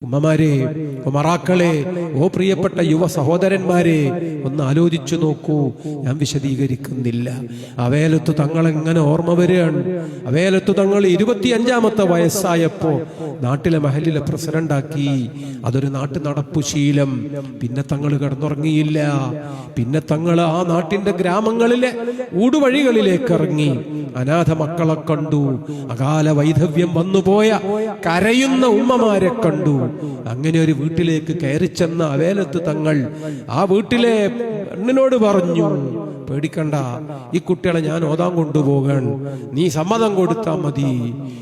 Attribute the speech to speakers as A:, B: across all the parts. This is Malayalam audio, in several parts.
A: ഉമ്മമാരെ, ഉമറാക്കളെ, ഓ പ്രിയപ്പെട്ട യുവ സഹോദരന്മാരെ, ഒന്ന് ആലോചിച്ചു നോക്കൂ. ഞാൻ വിശദീകരിക്കുന്നില്ല. അവേലത്ത് തങ്ങൾ എങ്ങനെ ഓർമ്മ വരികയാണ്. അവേലത്ത് തങ്ങൾ 25-ാമത്തെ വയസ്സായപ്പോ നാട്ടിലെ മഹലിലെ പ്രസിഡന്റാക്കി. അതൊരു നാട്ടു നടപ്പു ശീലം. പിന്നെ തങ്ങൾ കിടന്നുറങ്ങിയില്ല. പിന്നെ തങ്ങൾ ആ നാട്ടിന്റെ ഗ്രാമങ്ങളിലെ ഊടുവഴികളിലേക്ക് ഇറങ്ങി. അനാഥ മക്കളെ കണ്ടു. അകാല വൈധവ്യം വന്നുപോയ കരയുന്ന ഉമ്മമാരെ കണ്ടു. അങ്ങനെ ഒരു വീട്ടിലേക്ക് കയറി ചെന്ന അവേലത്ത് തങ്ങൾ ആ വീട്ടിലെ പെണ്ണിനോട് പറഞ്ഞു, പേടിക്കണ്ട, ഈ കുട്ടികളെ ഞാൻ ഓതാൻ കൊണ്ടുപോകാൻ, നീ സമ്മതം കൊടുത്താൽ മതി.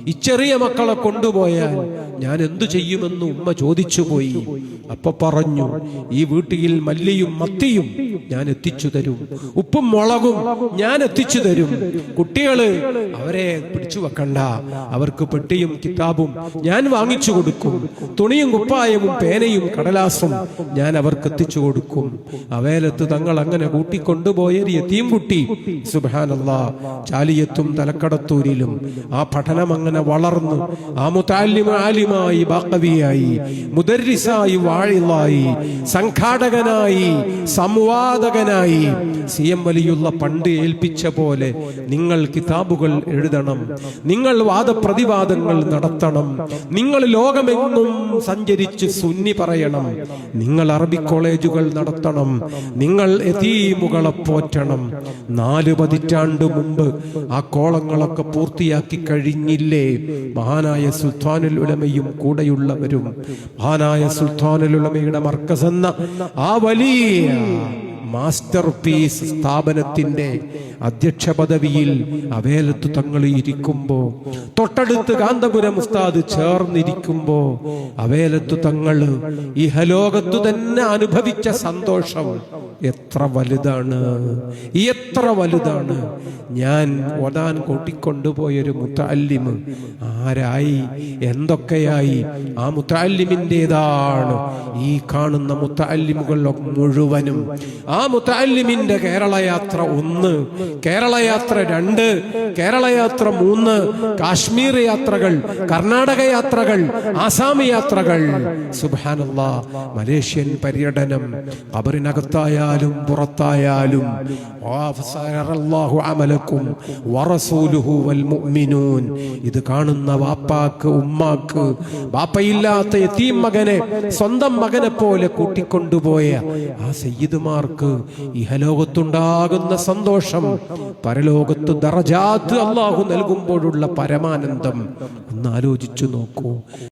A: ഈ ചെറിയ മക്കളെ കൊണ്ടുപോയാൽ ഞാൻ എന്തു ചെയ്യുമെന്ന് ഉമ്മ ചോദിച്ചു പോയി. അപ്പൊ പറഞ്ഞു, ഈ വീട്ടിൽ മല്ലിയും മത്തിയും ഞാൻ എത്തിച്ചു തരും, ഉപ്പും മുളകും ഞാൻ എത്തിച്ചു തരും. കുട്ടികള് അവരെ പിടിച്ചു വെക്കണ്ട, അവർക്ക് പെട്ടിയും കിതാബും ഞാൻ വാങ്ങിച്ചു കൊടുക്കും. തുണിയും കുപ്പായവും പേനയും കടലാസും ഞാൻ അവർക്ക് എത്തിച്ചു കൊടുക്കും. അവേലത്ത് തങ്ങൾ അങ്ങനെ കൂട്ടിക്കൊണ്ടുപോയ യതീം കുട്ടി, സുബ്ഹാനല്ലാഹ്, ചാലിയത്തും തലക്കടത്തൂരിലും ആ പഠനം അങ്ങനെ വളർന്നു. ആ മുതഅല്ലിം ആലിമായി, ബാഖവിയായി, മുദർരിസായി, വാഇളായി, സംഘാടകനായി, സംവാദകനായി. CM വലിയുള്ള പണ്ട് ഏൽപ്പിച്ച പോലെ നിങ്ങൾ കിതാബുകൾ എഴുതണം, നിങ്ങൾ വാദപ്രതിവാദങ്ങൾ നടത്തണം, നിങ്ങൾ ലോകമെങ്ങും സഞ്ചരിച്ച് സുന്നി പറയണം, നിങ്ങൾ അറബി കോളേജുകൾ നടത്തണം, നിങ്ങൾ യതീമുകളെ പോറ്റണം. 4 പതിറ്റാണ്ട് മുമ്പ് ആ കോളങ്ങളൊക്കെ പൂർത്തിയാക്കി കഴിഞ്ഞില്ലേ മഹാനായ സുൽത്താനുൽ ഉലമയും കൂടെയുള്ളവരും. മഹാനായ സുൽത്താനുൽ ഉലമയുടെ മർക്കസ് എന്ന ആ വലിയ മാസ്റ്റർ പീസ് സ്ഥാപനത്തിന്റെ അധ്യക്ഷ പദവിയിൽ അവേലത്ത് തങ്ങൾ ഇരിക്കുമ്പോ, തൊട്ടടുത്ത് കാന്തപുരം ഉസ്താദ് ചേർന്നിരിക്കുമ്പോ, അവേലത്ത് തങ്ങൾ ഇഹലോകത്തു തന്നെ അനുഭവിച്ച സന്തോഷം എത്ര വലുതാണ്, എത്ര വലുതാണ്. ഞാൻ ഓതാൻ കൂട്ടിക്കൊണ്ടുപോയൊരു മുതഅല്ലിം ആരായി, എന്തൊക്കെയായി, ആ മുതഅല്ലിമിൻ്റെതാണ് ഈ കാണുന്ന മുതഅല്ലിമുകൾ മുഴുവനും. ആ മുതഅല്ലിമിന്റെ കേരള യാത്ര 1, കേരള യാത്ര 2, കേരള യാത്ര 3, കാശ്മീർ യാത്രകൾ, കർണാടക യാത്രകൾ, ആസാം യാത്രകൾ, സുബ്ഹാനല്ലാഹ്, മലേഷ്യൻ പര്യടനം, ഖബറിനകത്തായാലും പുറത്തായാലും. ഇത് കാണുന്ന വാപ്പാക്ക്, ഉമ്മാക്ക്, വാപ്പയില്ലാത്ത യതീം മകനെ സ്വന്തം മകനെ പോലെ കൂട്ടിക്കൊണ്ടുപോയ ആ സയ്യിദുമാർക്ക് ഇഹലോകത്തുണ്ടാകുന്ന സന്തോഷം, പരലോകത്ത് ദറജാത്ത് അല്ലാഹു നൽകുമ്പോഴുള്ള പരമാനന്ദം ഒന്ന് ആലോചിച്ചു നോക്കൂ.